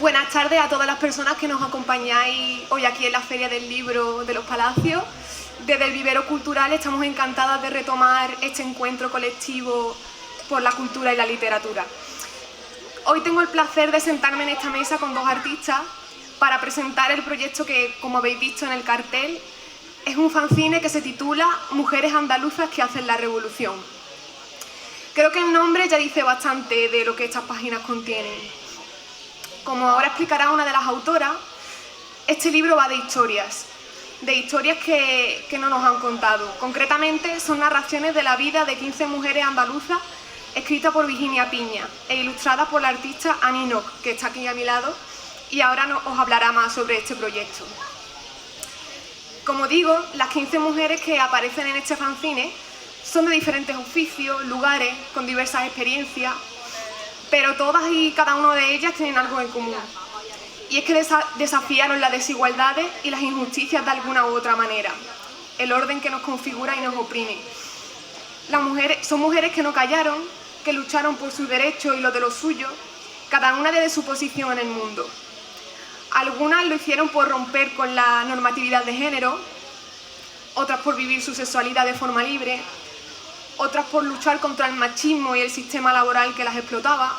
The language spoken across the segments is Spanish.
Buenas tardes a todas las personas que nos acompañáis hoy aquí en la Feria del Libro de los Palacios. Desde el Vivero Cultural estamos encantadas de retomar este encuentro colectivo por la cultura y la literatura. Hoy tengo el placer de sentarme en esta mesa con dos artistas para presentar el proyecto que, como habéis visto en el cartel, es un fanzine que se titula Mujeres andaluzas que hacen la revolución. Creo que el nombre ya dice bastante de lo que estas páginas contienen. Como ahora explicará una de las autoras, este libro va de historias que no nos han contado. Concretamente son narraciones de la vida de 15 mujeres andaluzas escritas por Virginia Piña e ilustradas por la artista Annie Nock, que está aquí a mi lado y ahora os hablará más sobre este proyecto. Como digo, las 15 mujeres que aparecen en este fanzine son de diferentes oficios, lugares, con diversas experiencias, pero todas y cada una de ellas tienen algo en común. Y es que desafiaron las desigualdades y las injusticias de alguna u otra manera, el orden que nos configura y nos oprime. Son mujeres que no callaron, que lucharon por sus derechos y los de los suyos, cada una desde su posición en el mundo. Algunas lo hicieron por romper con la normatividad de género, otras por vivir su sexualidad de forma libre, otras por luchar contra el machismo y el sistema laboral que las explotaba,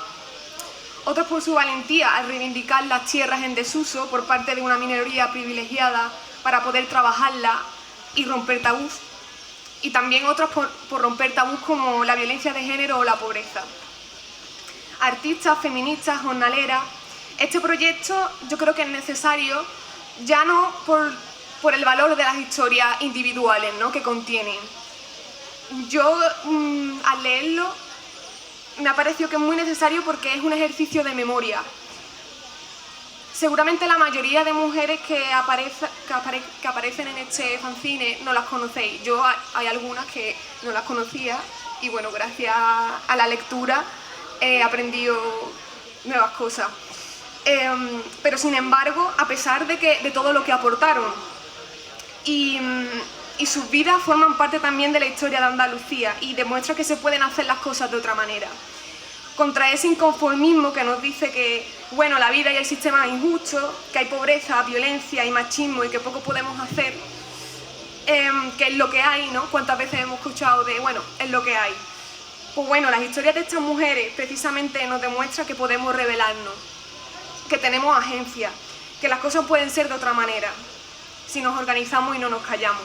otras por su valentía al reivindicar las tierras en desuso por parte de una minoría privilegiada para poder trabajarlas y romper tabús, y también otras por romper tabús como la violencia de género o la pobreza. Artistas, feministas, jornaleras, este proyecto yo creo que es necesario ya no por el valor de las historias individuales, ¿no?, que contienen. Yo, al leerlo, me ha parecido que es muy necesario porque es un ejercicio de memoria. Seguramente la mayoría de mujeres que aparecen en este fanzine no las conocéis. Yo hay algunas que no las conocía y bueno, gracias a la lectura he aprendido nuevas cosas. Pero sin embargo, a pesar de todo lo que aportaron y sus vidas forman parte también de la historia de Andalucía y demuestra que se pueden hacer las cosas de otra manera. Contra ese inconformismo que nos dice que, bueno, la vida y el sistema es injusto, que hay pobreza, violencia y machismo y que poco podemos hacer, que es lo que hay, ¿no? ¿Cuántas veces hemos escuchado de, bueno, es lo que hay? Pues bueno, las historias de estas mujeres precisamente nos demuestran que podemos rebelarnos, que tenemos agencia, que las cosas pueden ser de otra manera, si nos organizamos y no nos callamos.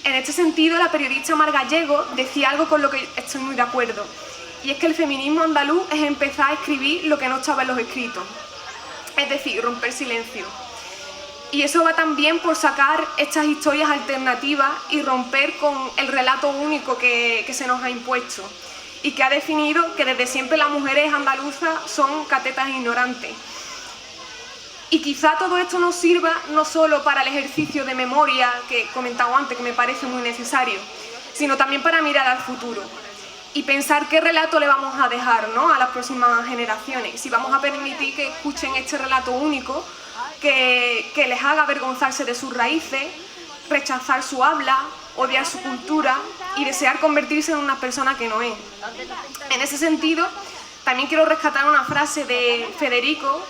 En este sentido, la periodista Mar Gallego decía algo con lo que estoy muy de acuerdo, y es que el feminismo andaluz es empezar a escribir lo que no estaba en los escritos, es decir, romper silencio. Y eso va también por sacar estas historias alternativas y romper con el relato único que se nos ha impuesto y que ha definido que desde siempre las mujeres andaluzas son catetas e ignorantes. Y quizá todo esto nos sirva no solo para el ejercicio de memoria que he comentado antes, que me parece muy necesario, sino también para mirar al futuro y pensar qué relato le vamos a dejar, ¿no?, a las próximas generaciones. Si vamos a permitir que escuchen este relato único, que les haga avergonzarse de sus raíces, rechazar su habla, odiar su cultura y desear convertirse en una persona que no es. En ese sentido, también quiero rescatar una frase de Federico,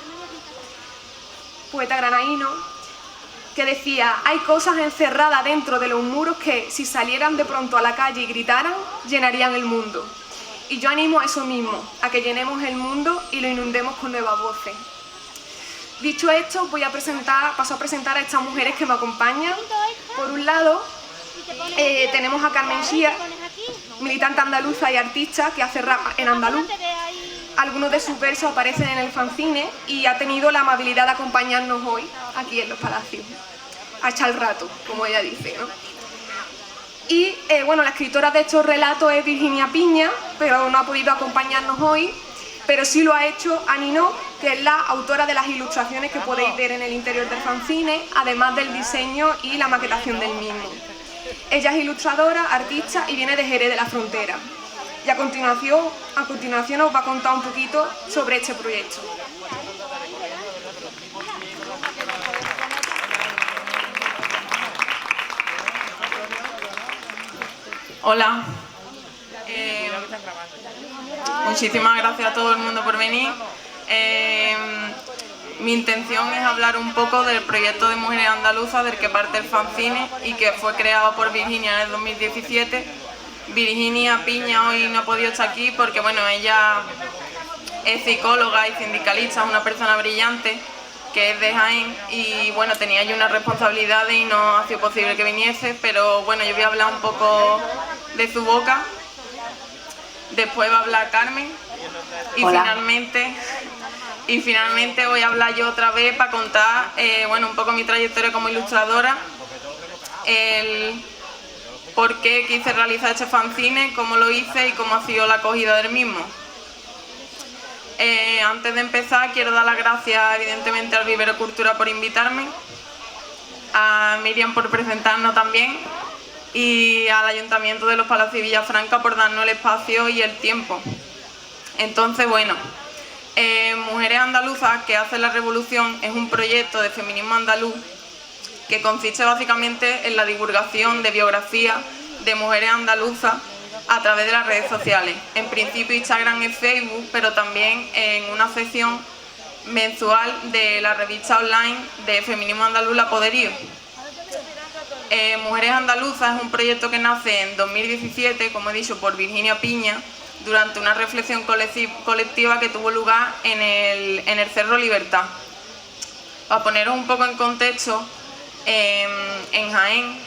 poeta granaíno, que decía: hay cosas encerradas dentro de los muros que, si salieran de pronto a la calle y gritaran, llenarían el mundo. Y yo animo a eso mismo, a que llenemos el mundo y lo inundemos con nuevas voces. Dicho esto, paso a presentar a estas mujeres que me acompañan. Por un lado, tenemos a Carmen Xia, militante andaluza y artista que hace rap en andaluz. Algunos de sus versos aparecen en el fanzine y ha tenido la amabilidad de acompañarnos hoy aquí en los Palacios, a echar el rato, como ella dice, ¿no? Y bueno, la escritora de estos relatos es Virginia Piña, pero no ha podido acompañarnos hoy, pero sí lo ha hecho Annie Nock, que es la autora de las ilustraciones que podéis ver en el interior del fanzine, además del diseño y la maquetación del mismo. Ella es ilustradora, artista y viene de Jerez de la Frontera. Y a continuación os va a contar un poquito sobre este proyecto. Hola. Muchísimas gracias a todo el mundo por venir. Mi intención es hablar un poco del proyecto de Mujeres Andaluzas del que parte el fanzine y que fue creado por Virginia en el 2017. Virginia Piña hoy no ha podido estar aquí porque bueno, ella es psicóloga y sindicalista, es una persona brillante que es de Jaén y bueno, tenía allí unas responsabilidades y no ha sido posible que viniese, pero bueno, yo voy a hablar un poco de su boca. Después va a hablar Carmen y finalmente voy a hablar yo otra vez para contar bueno, un poco mi trayectoria como ilustradora, el por qué quise realizar este fanzine, cómo lo hice y cómo ha sido la acogida del mismo. Antes de empezar quiero dar las gracias evidentemente al Vivero Cultura por invitarme, a Miriam por presentarnos también y al Ayuntamiento de Los Palacios y Villafranca por darnos el espacio y el tiempo. Entonces, bueno, Mujeres Andaluzas que hacen la revolución es un proyecto de feminismo andaluz que consiste básicamente en la divulgación de biografías de mujeres andaluzas a través de las redes sociales. En principio Instagram y Facebook, pero también en una sección mensual de la revista online de Feminismo Andaluz La Poderío. Mujeres Andaluzas es un proyecto que nace en 2017, como he dicho, por Virginia Piña, durante una reflexión colectiva que tuvo lugar en el Cerro Libertad. Para poneros un poco en contexto, en Jaén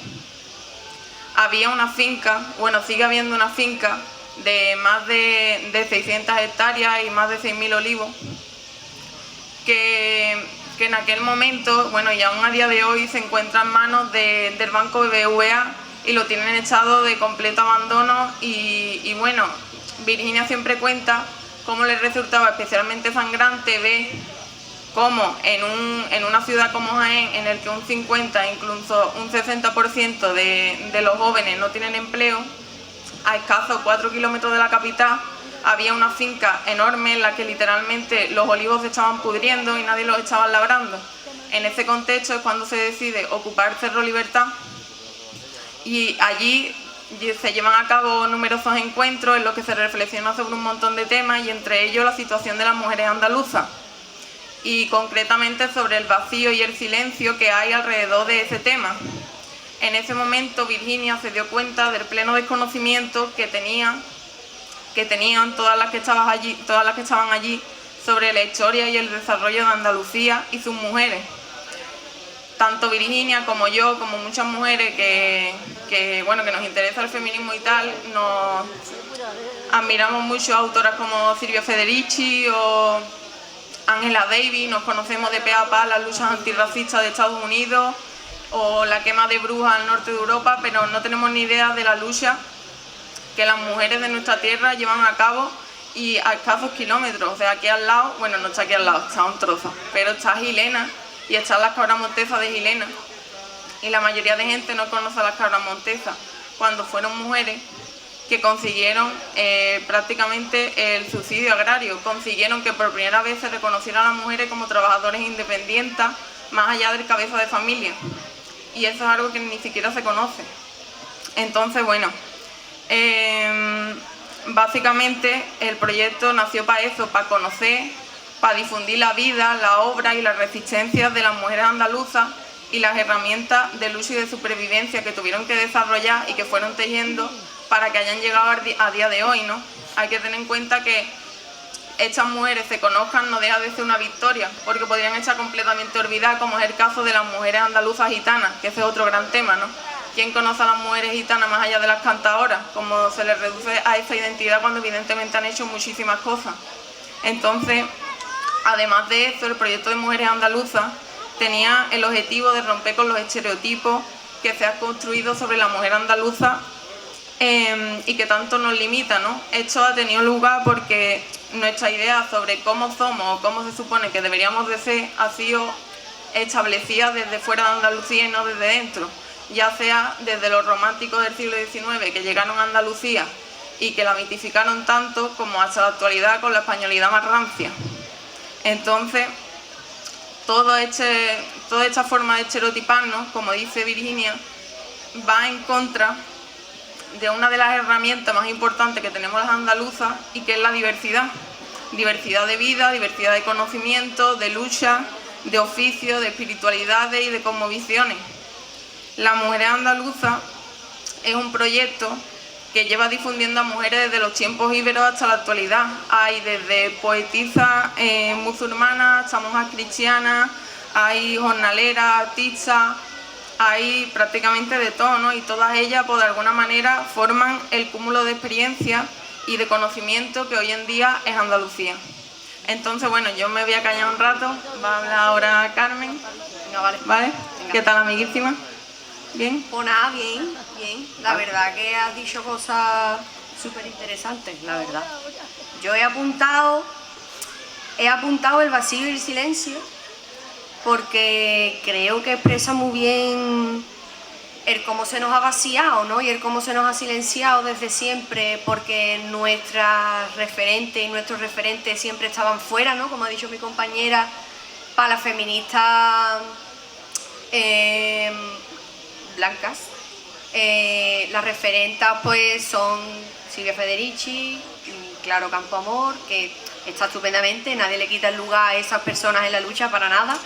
había una finca, bueno, sigue habiendo una finca de más de 600 hectáreas y más de 6.000 olivos, que en aquel momento, bueno, y aún a día de hoy se encuentra en manos del Banco BBVA y lo tienen echado de completo abandono y bueno, Virginia siempre cuenta cómo le resultaba especialmente sangrante ver cómo en una ciudad como Jaén, en el que un 50, incluso un 60% de los jóvenes no tienen empleo, a escasos 4 kilómetros de la capital, había una finca enorme en la que literalmente los olivos se estaban pudriendo y nadie los estaba labrando. En ese contexto es cuando se decide ocupar Cerro Libertad y allí se llevan a cabo numerosos encuentros en los que se reflexiona sobre un montón de temas y entre ellos la situación de las mujeres andaluzas y concretamente sobre el vacío y el silencio que hay alrededor de ese tema. En ese momento Virginia se dio cuenta del pleno desconocimiento que tenían todas las que estaban allí sobre la historia y el desarrollo de Andalucía y sus mujeres. Tanto Virginia como yo, como muchas mujeres que nos interesa el feminismo y tal, nos admiramos mucho a autoras como Silvia Federici o Angela Davis, nos conocemos de pe a pa las luchas antirracistas de Estados Unidos o la quema de brujas al norte de Europa, pero no tenemos ni idea de la lucha que las mujeres de nuestra tierra llevan a cabo y a escasos kilómetros. O sea, aquí al lado, bueno, no está aquí al lado, está a un trozo, pero está Gilena y están las cabras montesas de Gilena. Y la mayoría de gente no conoce a las cabras montesas, cuando fueron mujeres que consiguieron prácticamente el subsidio agrario, consiguieron que por primera vez se reconocieran a las mujeres como trabajadoras independientes, más allá del cabeza de familia. Y eso es algo que ni siquiera se conoce. Entonces, bueno, básicamente el proyecto nació para eso, para conocer, para difundir la vida, la obra y las resistencias de las mujeres andaluzas y las herramientas de lucha y de supervivencia que tuvieron que desarrollar y que fueron tejiendo para que hayan llegado a día de hoy, ¿no? Hay que tener en cuenta que estas mujeres se conozcan no deja de ser una victoria, porque podrían estar completamente olvidadas, como es el caso de las mujeres andaluzas gitanas, que ese es otro gran tema, ¿no? ¿Quién conoce a las mujeres gitanas más allá de las cantadoras? Como se les reduce a esa identidad cuando evidentemente han hecho muchísimas cosas. Entonces, además de eso, el proyecto de Mujeres Andaluzas tenía el objetivo de romper con los estereotipos que se han construido sobre la mujer andaluza y que tanto nos limita, ¿no? Esto ha tenido lugar porque nuestra idea sobre cómo somos o cómo se supone que deberíamos de ser ha sido establecida desde fuera de Andalucía y no desde dentro, ya sea desde los románticos del siglo XIX que llegaron a Andalucía y que la mitificaron tanto, como hasta la actualidad con la españolidad más rancia. Entonces, toda esta forma de estereotiparnos, como dice Virginia, va en contra de una de las herramientas más importantes que tenemos las andaluzas y que es la diversidad. diversidad de vida, diversidad de conocimiento, de lucha, de oficio, de espiritualidades y de cosmovisiones. Las Mujeres Andaluzas es un proyecto que lleva difundiendo a mujeres desde los tiempos íberos hasta la actualidad. Hay desde poetisas musulmanas hasta monjas cristianas, hay jornaleras, artistas, hay prácticamente de todo, ¿no? Y todas ellas, pues, de alguna manera, forman el cúmulo de experiencia y de conocimiento que hoy en día es Andalucía. Entonces, bueno, yo me voy a callar un rato, va a hablar ahora Carmen. Venga, vale. ¿Vale? Venga. ¿Qué tal, amiguísima? ¿Bien? Pues nada, bien, bien. La verdad que has dicho cosas súper interesantes, la verdad. Yo he apuntado el vacío y el silencio porque creo que expresa muy bien el cómo se nos ha vaciado, ¿no? Y el cómo se nos ha silenciado desde siempre, porque nuestras referentes y nuestros referentes siempre estaban fuera, ¿no? Como ha dicho mi compañera, para las feministas blancas. Las referentas pues son Silvia Federici, Claro Campoamor, que está estupendamente, nadie le quita el lugar a esas personas en la lucha para nada.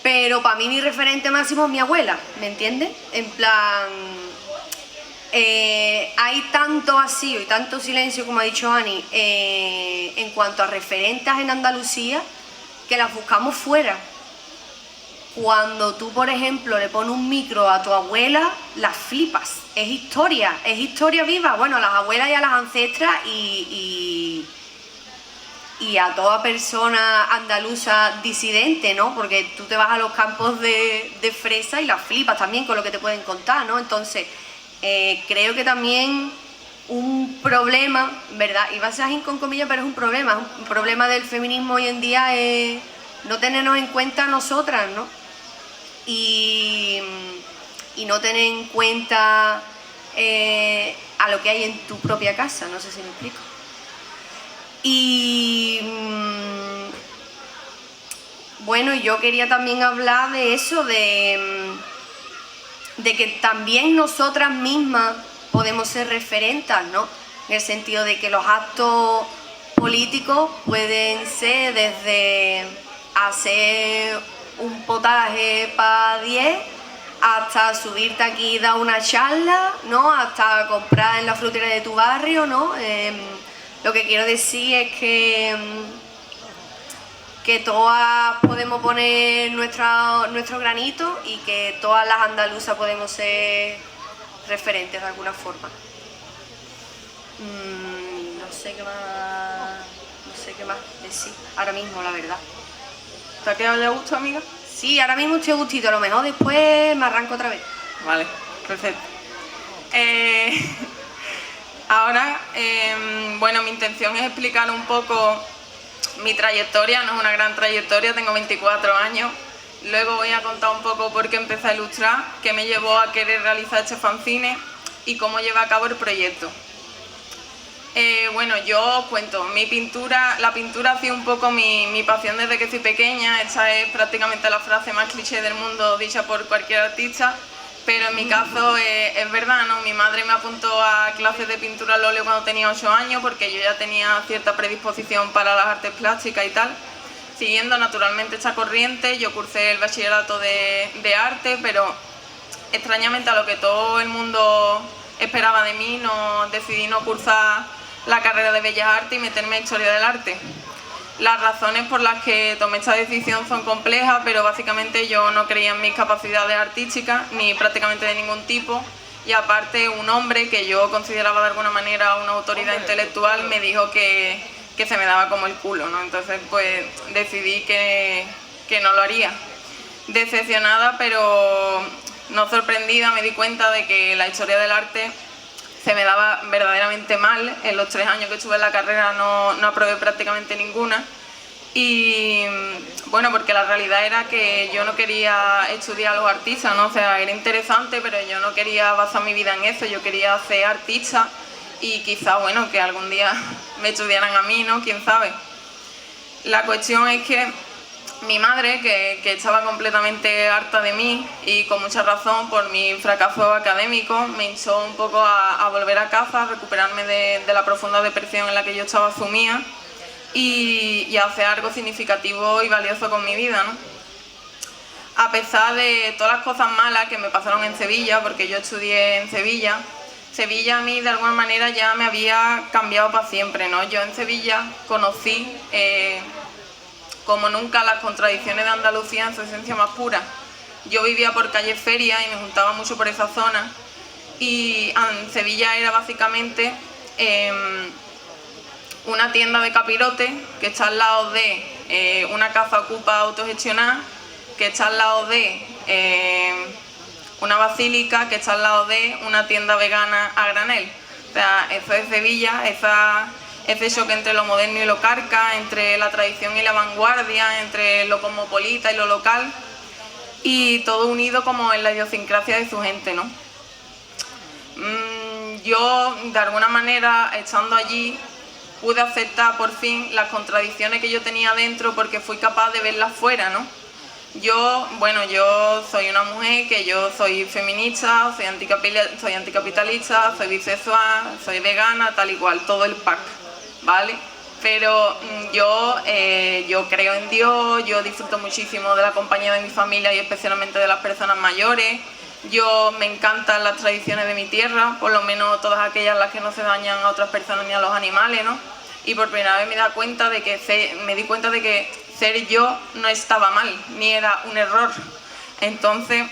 Pero para mí mi referente máximo es mi abuela, ¿me entiendes? En plan, hay tanto vacío y tanto silencio, como ha dicho Ani, en cuanto a referentes en Andalucía, que las buscamos fuera. Cuando tú, por ejemplo, le pones un micro a tu abuela, las flipas. Es historia viva. Bueno, a las abuelas y a las ancestras y a toda persona andaluza disidente, ¿no? Porque tú te vas a los campos de fresa y las flipas también con lo que te pueden contar, ¿no? Entonces, creo que también un problema, ¿verdad? Iba a ser así con comillas, pero es un problema del feminismo hoy en día es no tenernos en cuenta a nosotras, ¿no? Y no tener en cuenta a lo que hay en tu propia casa, no sé si me explico. Y bueno, yo quería también hablar de eso, de que también nosotras mismas podemos ser referentas, ¿no? En el sentido de que los actos políticos pueden ser desde hacer un potaje para 10 hasta subirte aquí y dar una charla, ¿no? Hasta comprar en la frutería de tu barrio, ¿no? Lo que quiero decir es que todas podemos poner nuestro granito y que todas las andaluzas podemos ser referentes de alguna forma. No sé qué más decir ahora mismo, la verdad. ¿Te ha quedado ya a gusto, amiga? Sí, ahora mismo estoy a gustito, a lo mejor después me arranco otra vez. Vale, perfecto. Ahora, bueno, mi intención es explicar un poco mi trayectoria, no es una gran trayectoria, tengo 24 años. Luego voy a contar un poco por qué empecé a ilustrar, qué me llevó a querer realizar este fanzine y cómo llevé a cabo el proyecto. Bueno, yo os cuento, la pintura ha sido un poco mi pasión desde que soy pequeña. Esta es prácticamente la frase más cliché del mundo dicha por cualquier artista, pero en mi caso es verdad, ¿no? Mi madre me apuntó a clases de pintura al óleo cuando tenía 8 años porque yo ya tenía cierta predisposición para las artes plásticas y tal. Siguiendo naturalmente esta corriente, yo cursé el bachillerato de arte, pero extrañamente a lo que todo el mundo esperaba de mí, decidí no cursar la carrera de Bellas Artes y meterme en Historia del Arte. Las razones por las que tomé esta decisión son complejas, pero básicamente yo no creía en mis capacidades artísticas, ni prácticamente de ningún tipo, y aparte un hombre que yo consideraba de alguna manera una autoridad intelectual me dijo que se me daba como el culo, ¿no? Entonces pues decidí que no lo haría. Decepcionada, pero no sorprendida, me di cuenta de que la historia del arte se me daba verdaderamente mal. En los 3 años que estuve en la carrera no aprobé prácticamente ninguna. Y bueno, porque la realidad era que yo no quería estudiar a los artistas, ¿no? O sea, era interesante, pero yo no quería basar mi vida en eso, yo quería ser artista y quizá, bueno, que algún día me estudiaran a mí, ¿no? Quién sabe. La cuestión es que Mi madre, que estaba completamente harta de mí y con mucha razón por mi fracaso académico, me instó un poco a volver a casa, a recuperarme de la profunda depresión en la que yo estaba sumida y a hacer algo significativo y valioso con mi vida, ¿no? A pesar de todas las cosas malas que me pasaron en Sevilla, porque yo estudié en Sevilla, Sevilla a mí de alguna manera ya me había cambiado para siempre, ¿no? Yo en Sevilla conocí como nunca las contradicciones de Andalucía en su esencia más pura. Yo vivía por calle Feria y me juntaba mucho por esa zona y Sevilla era básicamente una tienda de capirotes que está al lado de una casa ocupa autogestionada, que está al lado de una basílica, que está al lado de una tienda vegana a granel. O sea, eso es Sevilla, ese choque entre lo moderno y lo carca, entre la tradición y la vanguardia, entre lo cosmopolita y lo local, y todo unido como en la idiosincrasia de su gente, ¿no? Yo, de alguna manera, estando allí, pude aceptar por fin las contradicciones que yo tenía dentro porque fui capaz de verlas fuera, ¿no? Yo soy una mujer que yo soy feminista, soy anticapitalista, soy bisexual, soy vegana, tal y cual, todo el pack, ¿vale? Pero yo creo en Dios, yo disfruto muchísimo de la compañía de mi familia y especialmente de las personas mayores. Yo me encantan las tradiciones de mi tierra, por lo menos todas aquellas las que no se dañan a otras personas ni a los animales, ¿no? Y por primera vez me di cuenta de que ser yo no estaba mal, ni era un error. Entonces,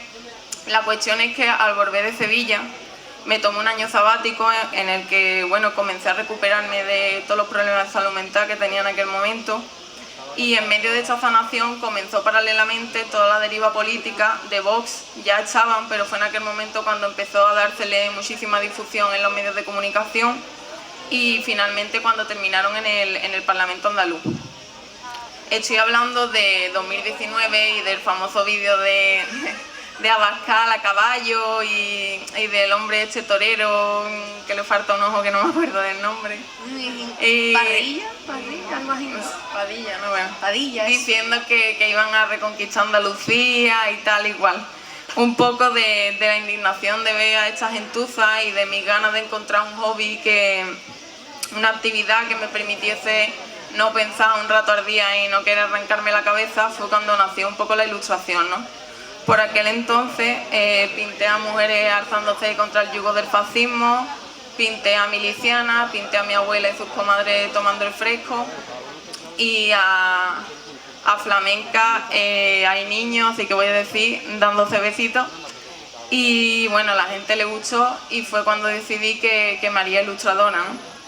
la cuestión es que al volver de Sevilla, me tomé un año sabático en el que, bueno, comencé a recuperarme de todos los problemas de salud mental que tenía en aquel momento. Y en medio de esta sanación comenzó paralelamente toda la deriva política de Vox. Ya estaban, pero fue en aquel momento cuando empezó a dársele muchísima difusión en los medios de comunicación y finalmente cuando terminaron en el Parlamento andaluz. Estoy hablando de 2019 y del famoso vídeo de Abascal a caballo y del hombre este torero que le falta un ojo que no me acuerdo del nombre. ¿Padilla? Algo así. Padilla, no, bueno. Padilla. Diciendo que iban a reconquistar Andalucía y tal igual. Un poco de la indignación de ver a esta gentuza y de mis ganas de encontrar un hobby, una actividad que me permitiese no pensar un rato al día y no querer arrancarme la cabeza, fue cuando nació un poco la ilustración, ¿no? Por aquel entonces pinté a mujeres alzándose contra el yugo del fascismo, pinté a milicianas, pinté a mi abuela y sus comadres tomando el fresco y a flamenca hay niños, así que voy a decir, dándose besitos. Y bueno, a la gente le gustó y fue cuando decidí que me haría ilustradora, ¿no?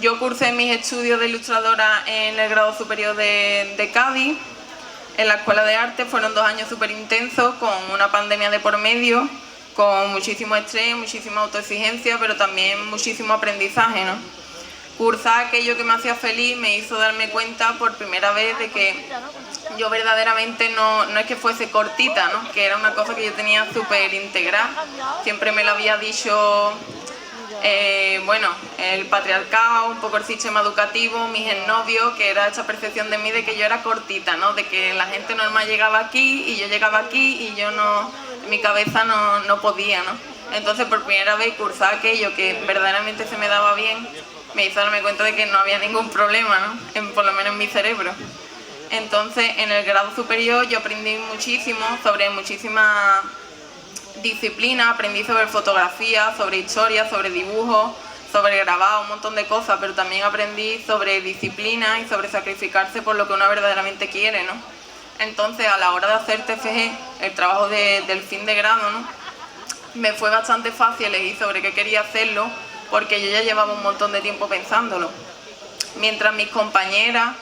Yo cursé mis estudios de ilustradora en el grado superior de Cádiz, en la Escuela de Arte. Fueron 2 años súper intensos, con una pandemia de por medio, con muchísimo estrés, muchísima autoexigencia, pero también muchísimo aprendizaje, ¿no? Cursar aquello que me hacía feliz me hizo darme cuenta por primera vez de que yo verdaderamente no es que fuese cortita, ¿no? Que era una cosa que yo tenía súper integrada. Siempre me lo había dicho el patriarcado, un poco el sistema educativo, mis exnovios, que era esta percepción de mí de que yo era cortita, ¿no? De que la gente normal llegaba aquí y yo llegaba aquí y yo no, en mi cabeza no podía, ¿no? Entonces por primera vez cursar aquello que verdaderamente se me daba bien, me hizo darme cuenta de que no había ningún problema, ¿no? Por lo menos en mi cerebro. Entonces en el grado superior yo aprendí muchísimo sobre muchísimas disciplina, aprendí sobre fotografía, sobre historia, sobre dibujo, sobre grabado, un montón de cosas, pero también aprendí sobre disciplina y sobre sacrificarse por lo que uno verdaderamente quiere, ¿no? Entonces, a la hora de hacer TFG, el trabajo del fin de grado, ¿no? Me fue bastante fácil elegir sobre qué quería hacerlo, porque yo ya llevaba un montón de tiempo pensándolo. Mientras mis compañeras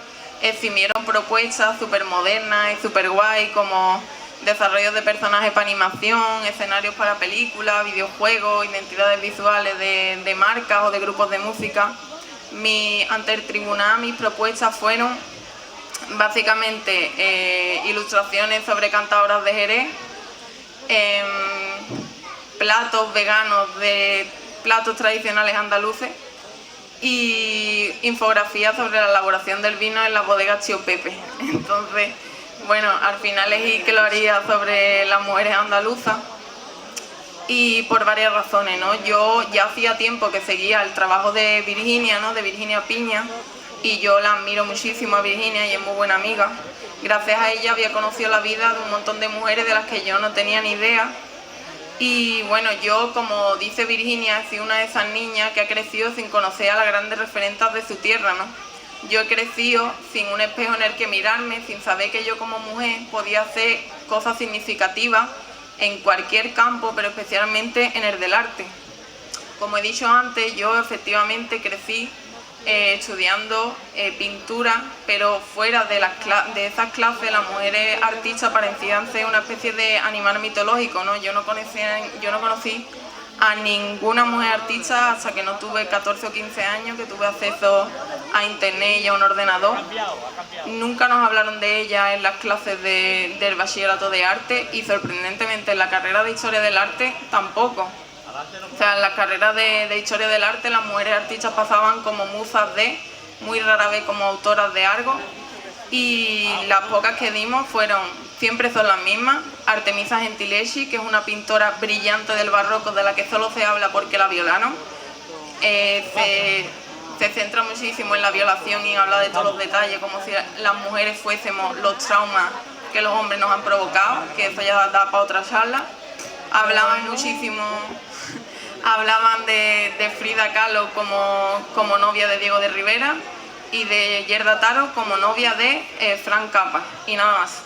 exprimieron propuestas súper modernas y súper guay, como desarrollos de personajes para animación, escenarios para películas, videojuegos, identidades visuales de marcas o de grupos de música. Ante el tribunal mis propuestas fueron básicamente ilustraciones sobre cantadoras de Jerez, platos veganos de platos tradicionales andaluces y infografía sobre la elaboración del vino en la bodega Tío Pepe. Entonces, bueno, al final elegí que lo haría sobre las mujeres andaluzas y por varias razones, ¿no? Yo ya hacía tiempo que seguía el trabajo de Virginia, ¿no? De Virginia Piña, y yo la admiro muchísimo a Virginia y es muy buena amiga. Gracias a ella había conocido la vida de un montón de mujeres de las que yo no tenía ni idea. Y bueno, yo, como dice Virginia, soy una de esas niñas que ha crecido sin conocer a las grandes referentes de su tierra, ¿no? Yo he crecido sin un espejo en el que mirarme, sin saber que yo como mujer podía hacer cosas significativas en cualquier campo, pero especialmente en el del arte. Como he dicho antes, yo efectivamente crecí estudiando pintura, pero fuera de esas clases las mujeres artistas parecían ser una especie de animal mitológico, ¿no? Yo no conocí a ninguna mujer artista hasta que no tuve 14 o 15 años, que tuve acceso a internet y a un ordenador. Nunca nos hablaron de ella en las clases del bachillerato de arte y sorprendentemente en la carrera de Historia del Arte tampoco. O sea, en las carreras de Historia del Arte las mujeres artistas pasaban como musas muy rara vez como autoras de algo, y las pocas que dimos siempre son las mismas. Artemisa Gentileschi, que es una pintora brillante del barroco de la que solo se habla porque la violaron. Se centra muchísimo en la violación y habla de todos los detalles, como si las mujeres fuésemos los traumas que los hombres nos han provocado, que eso ya da para otra charla. Hablaban muchísimo, hablaban de Frida Kahlo como novia de Diego de Rivera y de Yerda Taro como novia de Frank Capra, y nada más.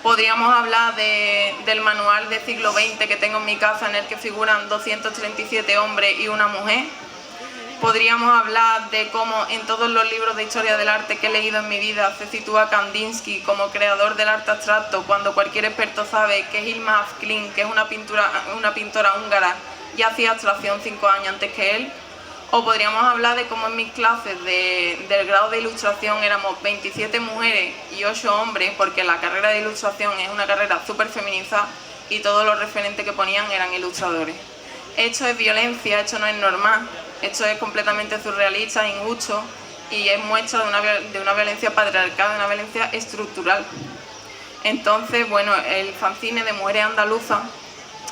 Podríamos hablar del manual del siglo XX que tengo en mi casa, en el que figuran 237 hombres y una mujer. Podríamos hablar de cómo en todos los libros de historia del arte que he leído en mi vida se sitúa Kandinsky como creador del arte abstracto, cuando cualquier experto sabe que Hilma af Klint, que es una pintora húngara, ya hacía abstracción 5 años antes que él. O podríamos hablar de cómo en mis clases del grado de ilustración éramos 27 mujeres y 8 hombres, porque la carrera de ilustración es una carrera súper feminizada y todos los referentes que ponían eran ilustradores. Esto es violencia, esto no es normal, esto es completamente surrealista, injusto, y es muestra de una violencia patriarcal, de una violencia estructural. Entonces, bueno, el fanzine de Mujeres Andaluzas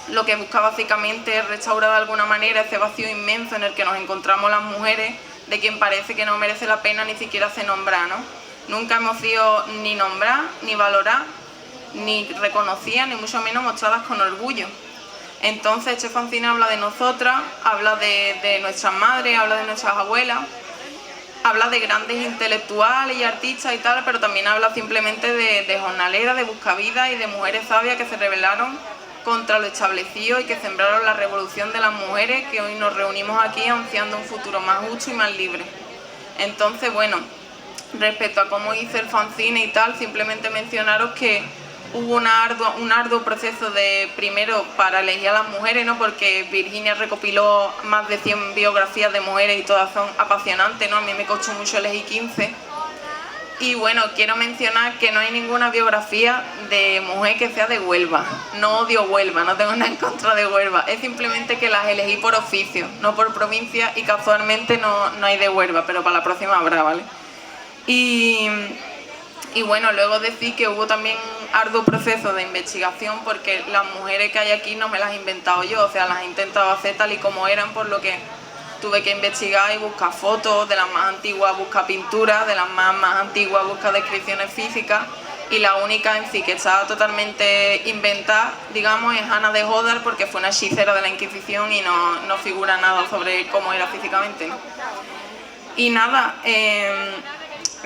lo que busca básicamente es restaurar de alguna manera ese vacío inmenso en el que nos encontramos las mujeres, de quien parece que no merece la pena ni siquiera se nombrar, ¿no? Nunca hemos sido ni nombradas, ni valoradas, ni reconocidas, ni mucho menos mostradas con orgullo. Entonces este fanzine habla de nosotras, habla de nuestras madres, habla de nuestras abuelas, habla de grandes intelectuales y artistas y tal, pero también habla simplemente de jornaleras, de buscavidas y de mujeres sabias que se rebelaron contra lo establecido y que sembraron la revolución de las mujeres, que hoy nos reunimos aquí ansiando un futuro más justo y más libre. Entonces, bueno, respecto a cómo hice el fanzine y tal, simplemente mencionaros que hubo un arduo proceso primero para elegir a las mujeres, ¿no? Porque Virginia recopiló más de 100 biografías de mujeres y todas son apasionantes, ¿no? A mí me costó mucho elegir 15. Y bueno, quiero mencionar que no hay ninguna biografía de mujer que sea de Huelva. No odio Huelva, no tengo nada en contra de Huelva. Es simplemente que las elegí por oficio, no por provincia, y casualmente no hay de Huelva, pero para la próxima habrá, ¿vale? Y bueno, luego decir que hubo también un arduo proceso de investigación, porque las mujeres que hay aquí no me las he inventado yo, o sea, las he intentado hacer tal y como eran, por lo que tuve que investigar y buscar fotos, de las más antiguas buscar pinturas, de las más antiguas buscar descripciones físicas, y la única en sí que está totalmente inventada, digamos, es Ana de Jodar, porque fue una hechicera de la Inquisición y no figura nada sobre cómo era físicamente, ¿no? Y nada,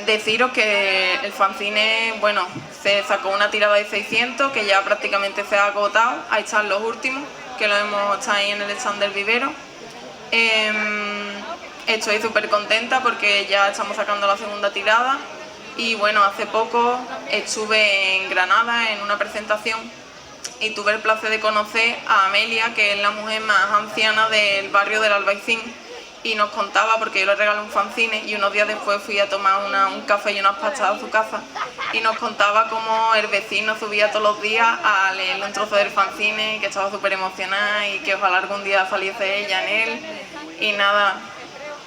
deciros que el fanzine, bueno, se sacó una tirada de 600 que ya prácticamente se ha agotado. Ahí están los últimos, que lo está ahí en el stand del vivero. Estoy súper contenta porque ya estamos sacando la segunda tirada. Y bueno, hace poco estuve en Granada en una presentación y tuve el placer de conocer a Amelia, que es la mujer más anciana del barrio del Albaicín, y nos contaba, porque yo le regalé un fanzine y unos días después fui a tomar un café y unas pastas a su casa, y nos contaba cómo el vecino subía todos los días a leerle un trozo del fanzine, que estaba súper emocionada y que ojalá algún día saliese ella en él. Y nada,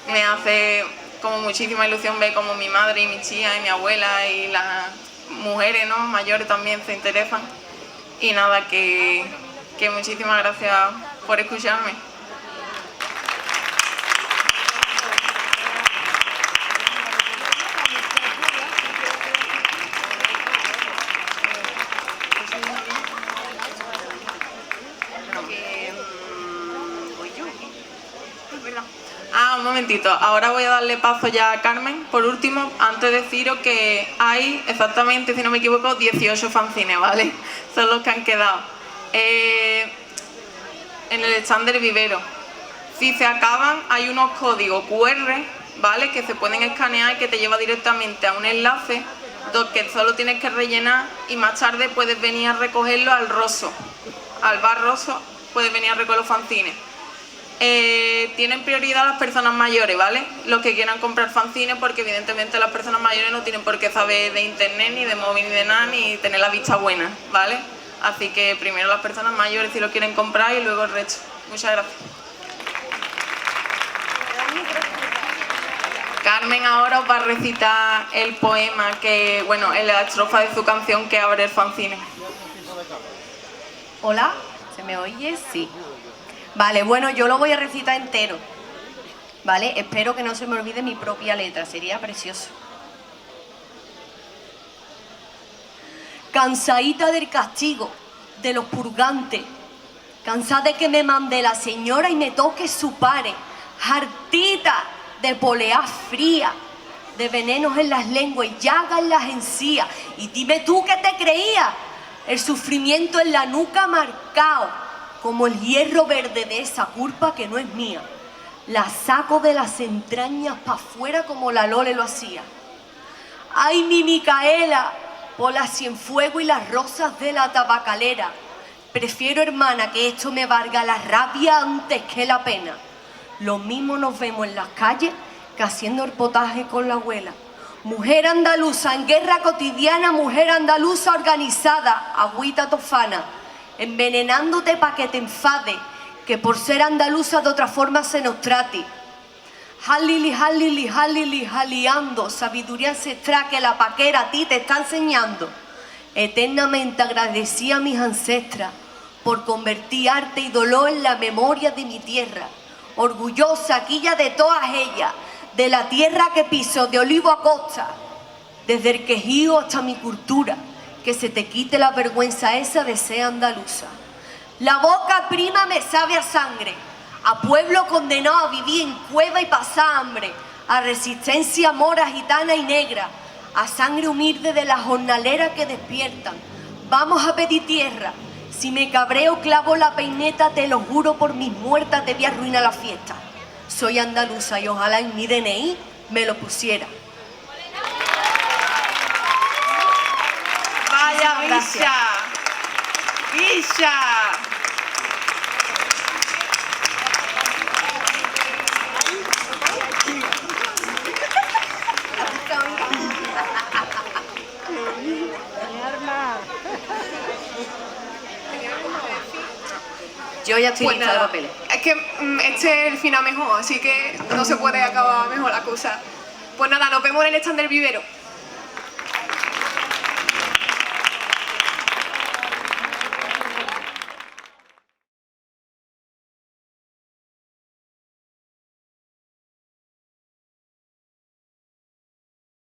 me hace como muchísima ilusión ver como mi madre y mi tía y mi abuela y las mujeres, ¿no?, mayores también se interesan. Y nada, que muchísimas gracias por escucharme. Un momentito, ahora voy a darle paso ya a Carmen. Por último, antes de deciros que hay exactamente, si no me equivoco, 18 fanzines, ¿vale? Son los que han quedado en el stand del vivero. Si se acaban, hay unos códigos QR, ¿vale?, que se pueden escanear y que te lleva directamente a un enlace que solo tienes que rellenar, y más tarde puedes venir a recogerlo al Rosso, al bar Rosso, puedes venir a recoger los fanzines. Tienen prioridad las personas mayores, ¿vale?, los que quieran comprar fanzines, porque evidentemente las personas mayores no tienen por qué saber de internet, ni de móvil, ni de nada, ni tener la vista buena, ¿vale? Así que primero las personas mayores si lo quieren comprar y luego el resto. Muchas gracias. Carmen ahora os va a recitar el poema que, bueno, la estrofa de su canción que abre el fanzine. Hola, ¿se me oye? Sí. Vale, bueno, yo lo voy a recitar entero, ¿vale? Espero que no se me olvide mi propia letra, sería precioso. Cansadita del castigo, de los purgantes, cansada de que me mande la señora y me toque su pare, hartita de polear fría, de venenos en las lenguas y llagas en las encías. Y dime tú qué te creías, el sufrimiento en la nuca marcado, como el hierro verde de esa culpa que no es mía. La saco de las entrañas pa' afuera como la Lole lo hacía. Ay, mi Micaela, por la Cienfuegos y las rosas de la tabacalera. Prefiero, hermana, que esto me valga la rabia antes que la pena. Lo mismo nos vemos en las calles que haciendo el potaje con la abuela. Mujer andaluza en guerra cotidiana, mujer andaluza organizada, agüita tofana, envenenándote pa' que te enfade, que por ser andaluza de otra forma se nos trate. Jalili, jalili, jalili, jaliando, sabiduría ancestral que la paquera a ti te está enseñando. Eternamente agradecía a mis ancestras por convertir arte y dolor en la memoria de mi tierra. Orgullosa, quilla de todas ellas, de la tierra que piso, de olivo a costa, desde el quejío hasta mi cultura. Que se te quite la vergüenza esa de ser andaluza. La boca prima me sabe a sangre, a pueblo condenado a vivir en cueva y pasar hambre, a resistencia mora, gitana y negra, a sangre humilde de las jornaleras que despiertan. Vamos a pedir tierra, si me cabreo clavo la peineta, te lo juro por mis muertas te voy a arruinar la fiesta. Soy andaluza y ojalá en mi DNI me lo pusiera. ¡Vaya, Grisha! ¡Grisha! Yo ya estoy Pues lista de nada, papeles. es que este es el final mejor, así que no se puede acabar mejor la cosa. Pues nada, nos vemos en el stand del vivero.